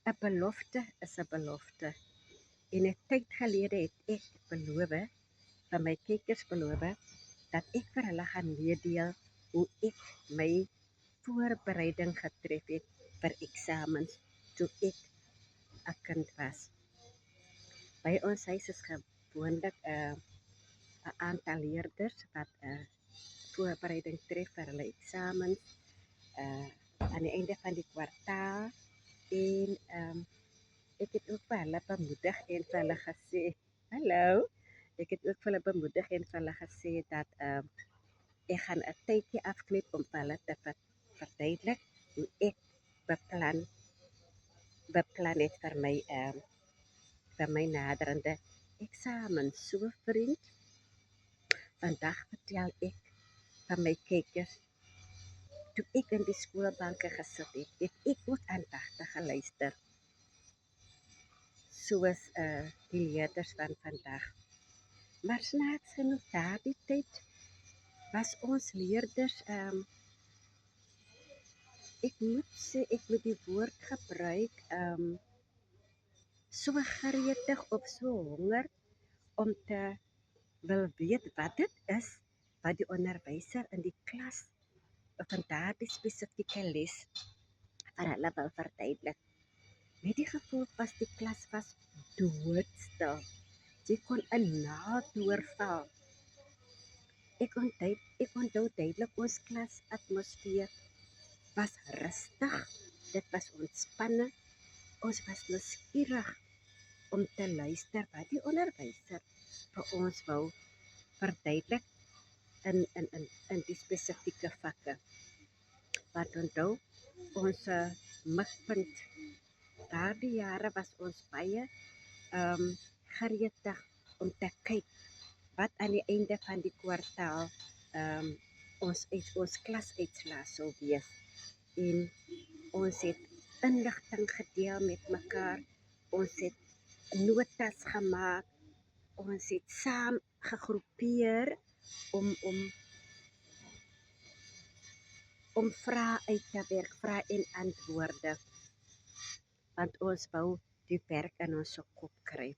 'n belofte is 'n belofte. En 'n tyd gelede het ek beloof, vir my kykers beloof, dat ek vir hulle gaan meedeel hoe ek my voorbereiding getref het vir eksamens toe ek 'n kind was. By ons huis is gewoonlik 'n aantal leerders wat 'n voorbereiding tref vir hulle eksamens uh aan die einde van die kwartaal en ek het ook vir hulle bemoedig en vir hulle gesê, hallo, ek het ook vir hulle bemoedig en vir hulle gesê dat ek gaan 'n tydjie afknip om vir hulle te verduidelik hoe ek beplan het vir my naderende eksamen. So vriend, vandag vertel ek vir my kykers, toe ek in die skoolbanke gesit het ek ook aandagtig geluister, soos die leerders van vandag. Maar snaaks genoeg daardie tyd was ons leerders, ek moet sê, ek moet die woord gebruik, so gretig of so honger om te wil weet wat dit is wat die onderwyser in die klas van daardie spesifieke les vir hulle wil verduidelik. Met die gevolg was die klas was doodstil. Jy kon 'n naald doorval. Ek onthou duidelik ons klasatmosfeer was rustig. Dit was ontspanne. Ons was nuuskierig om te luister wat die onderwyser vir ons wou verduidelik in die spesifieke vakke. Wat onthou, ons mikpunt daardie jare was ons baie gretig om te kyk wat aan die einde van die kwartaal ons klasuitslae sou wees. En ons het inligting gedeel met mekaar, ons het notas gemaak, ons het saam gegroepeer om vrae uit te werk, vrae en antwoorde, want ons wou die werk in ons kop kry.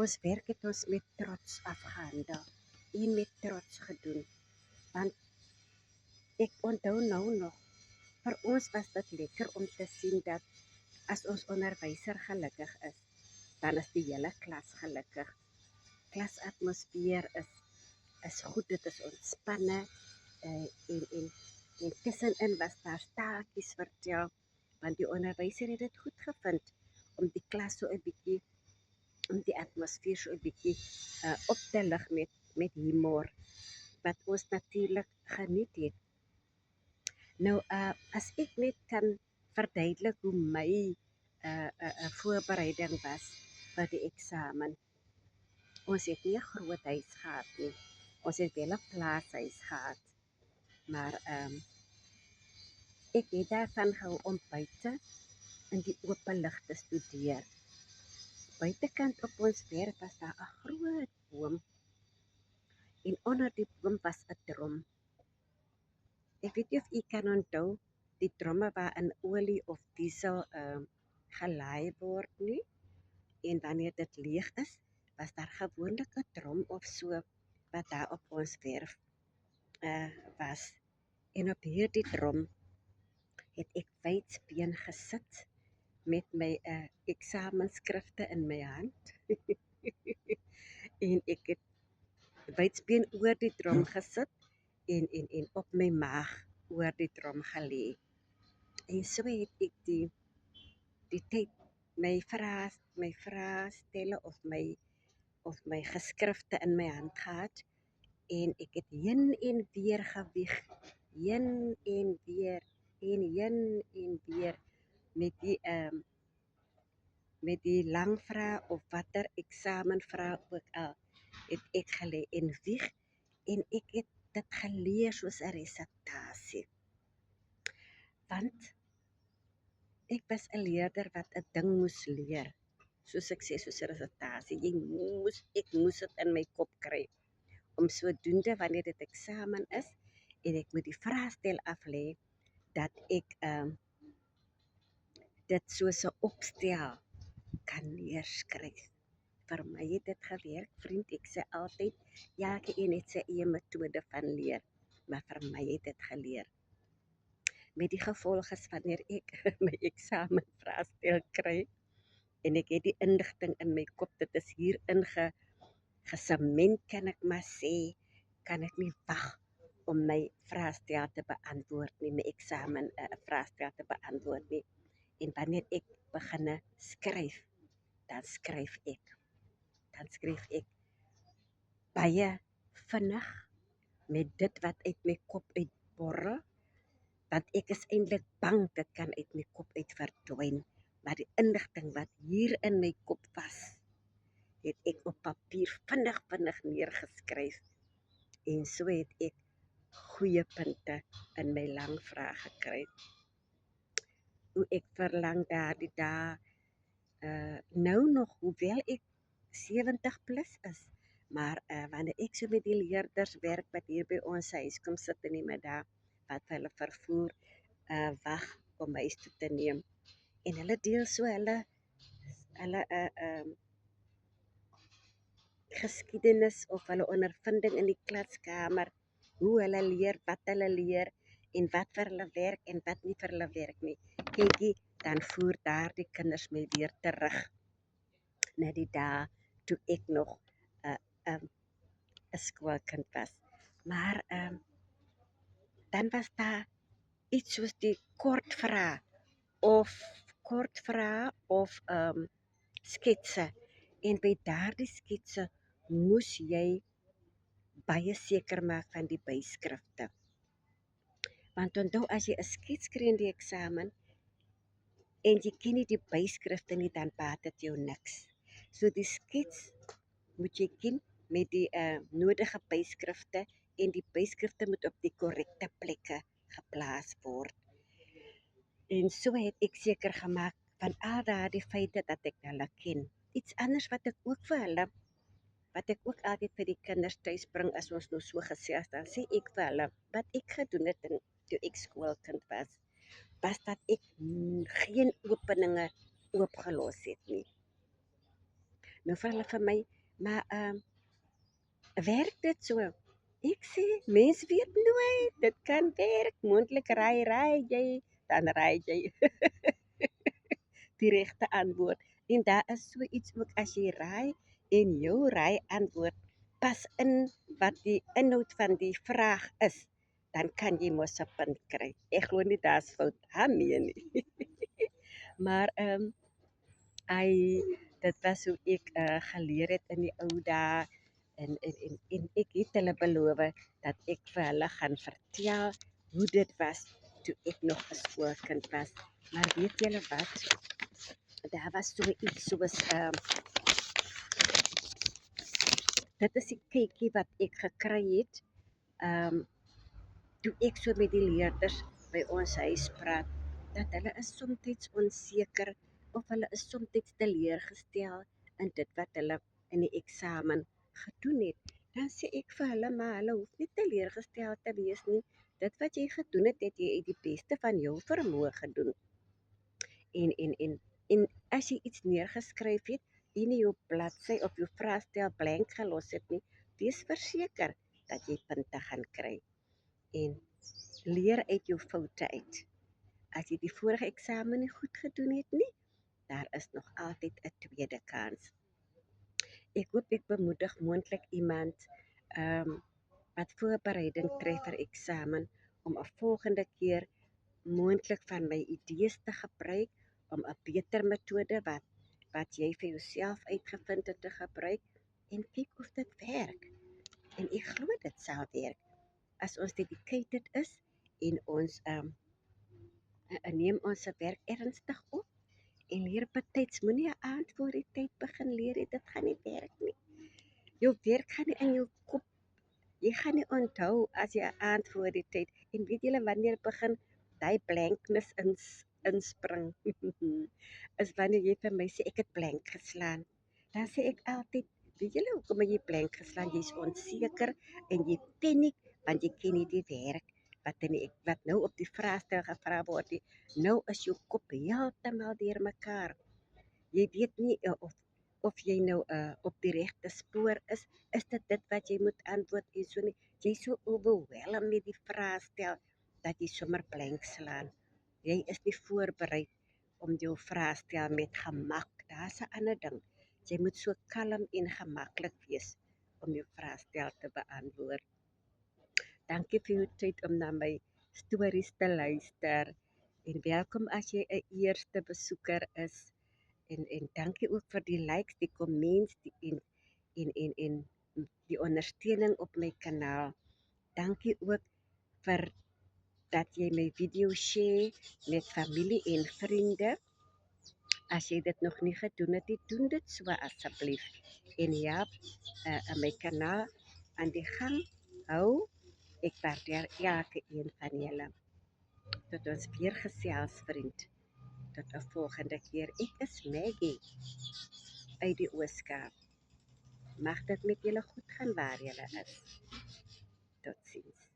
Ons werk het ons met trots afgehandel en met trots gedoen, want ek onthou nou nog, vir ons was dit lekker om te sien dat as ons onderwyser gelukkig is, dan is die hele klas gelukkig. Klasatmosfeer is goed, dit is ontspanne en tussenin was daar staaltjies vertel, want die onderwyser het dit goed gevind om die klas so 'n bietjie, om die atmosfeer so 'n bietjie op te lig met humor, wat ons natuurlik geniet het. Nou, as ek net kan verduidelik hoe my voorbereiding was vir die eksamen. Ons het nie 'n groot huis gehad nie. Ons het wel 'n plaashuis gehad. Maar ek het daarvan gehou om buite in die oop lig te studeer. Buitekant op ons werf was daar 'n groot boom. En onder die boom was 'n drom. Ek weet nie of u kan onthou die dromme waarin olie of diesel gelaai word nie. En wanneer dit leeg is, was daar gewoonlik 'n drom of so wat daar op ons werf was. En op hierdie drom het ek wydsbeen gesit met my eksamenskrifte in my hand. En ek het wydsbeen oor die drom gesit en op my maag oor die drom gelê. En so het ek die tyd my vrae stelle of my geskrifte in my hand gehad, en ek het heen en weer gewieg, heen en weer met die lang vrae of watter eksamenvrae ook al, het ek gelê en wieg, en ek het dit geleer soos 'n resitasie. Want ek was 'n leerder wat 'n ding moes leer. Soos ek sê, soos 'n resitasie. Ek moes dit in my kop kry. Om sodoende wanneer dit eksamen is en ek moet die vraestel aflê, dat ek dit soos 'n opstel kan neerskryf. Vir my het dit gewerk, vriend. Ek sê altyd, elke een het sy eie metode van leer, maar vir my het dit geleer. Met die gevolg is wanneer ek my eksamenvraestel kry en ek het die inligting in my kop, dit is hier gesement, kan ek maar sê, kan ek nie wag om my vraestel te beantwoord nie, my eksamen vraestel te beantwoord nie. En wanneer ek begin skryf, dan skryf ek baie vinnig met dit wat uit my kop uitborrel, want ek is eintlik bang dit kan uit my kop uit verdwyn, maar die inligting wat hier in my kop was, het ek op papier vinnig neergeskryf, en so het ek goeie punte in my lang vrae gekry. Hoe ek verlang daardie dae, nou nog, hoewel ek 70 plus is, maar wanneer ek so met die leerders werk wat hier by ons huis kom sit in die middag, wat hulle vervoer wag om huis toe te neem, en hulle deel so hulle geskiedenis of hulle ondervinding in die klaskamer, hoe hulle leer, wat hulle leer, en wat vir hulle werk en wat nie vir hulle werk nie. Kykie, dan voer daardie kinders my weer terug na die dae toe ek nog 'n skoolkind was. Maar dan was daar iets soos die kortvrae of sketse. En by daardie sketse moes jy baie seker maak van die byskrifte. Want onthou, as jy 'n skets kry in die eksamen en jy ken nie die byskrifte nie, dan baat dit jou niks. So die skets moet jy ken met die nodige byskrifte, en die byskrifte moet op die korrekte plekke geplaas word. En so het ek seker gemaak van al daardie feite dat ek hulle ken. Iets anders wat ek ook altyd vir die kinders tuis bring, as ons nou so gesels, dan sê ek vir hulle, wat ek gedoen het toe ek skoolkind was dat ek geen openinge oopgelos het nie. Nou vir hulle vir my, maar werk dit so? Ek sê, mens weet nooit, dit kan werk, moontlik raai jy, dan raai jy die regte antwoord. En daar is so iets ook, as jy raai en jou raai antwoord pas in wat die inhoud van die vraag is, dan kan jy mos 'n punt kry. Ek glo nie daar's fout daarmee nie. Maar dit was hoe ek geleer het in die ou dae, en ek het hulle beloof dat ek vir hulle gaan vertel hoe dit was toe ek nog 'n skoolkind was. Maar weet julle wat? Daar was so iets soos dit is die kykie wat ek gekry het toe ek so met die leerders by ons huis praat, dat hulle is soms onseker of hulle is soms teleurgestel in dit wat hulle in die eksamen gedoen het. Dan sê ek vir hulle, maar hulle hoef nie teleurgestel te wees nie. Dit wat jy gedoen het, het jy uit die beste van jou vermoë gedoen. En as jy iets neergeskryf het en jou bladsy of jou vraestel blank gelos het nie, wees verseker dat jy punte gaan kry. En leer uit jou foute uit. As jy die vorige eksamen nie goed gedoen het nie, daar is nog altyd 'n tweede kans. Ek hoop ek bemoedig moontlik iemand wat voorbereiding tref vir eksamen, om 'n volgende keer moontlik van my idees te gebruik, om 'n beter metode wat jy vir jouself uitgevind het te gebruik, en kyk of dit werk. En ek glo dit sal werk. As ons dedicated is en ons neem ons werk ernstig op en leer betyds, moenie 'n aand voor die tyd begin leer, dit gaan nie werk nie. Jou werk gaan nie in jou kop, jy gaan nie onthou as jy 'n aand voor die tyd, en weet julle wanneer begin daai blankness inspring, is wanneer jy vir my sê, ek het blank geslaan. Dan sê ek altyd, weet julle hoekom jy blank geslaan, jy's onseker en jy paniek, want jy ken nie die werk wat nou op die vraestel gevra word, nou is jou kop heeltemal deurmekaar. Jy weet nie of jy nou op die regte spoor is dit wat jy moet antwoord en so nie. Jy so overwhelmed met die vraestel dat jy sommer blank slaan. Jy is nie voorberei om jou vraestel met gemak. Daar's 'n ander ding. Jy moet so kalm en gemaklik wees om jou vraestel te beantwoord. Dankie vir jou tyd om na my stories te luister. En welkom as jy 'n eerste besoeker is. En dankie ook vir die likes, die comments en die ondersteuning op my kanaal. Dankie ook vir dat jy my video share met familie en vriende. As jy dit nog nie gedoen het, doen dit so asseblief. En help my kanaal aan die gang hou. Ek waardeer elke een van julle. Tot ons weer gesels, vriend. Tot 'n volgende keer. Ek is Maggie uit die Ooskaap. Mag dit met julle goed gaan waar julle is. Totsiens.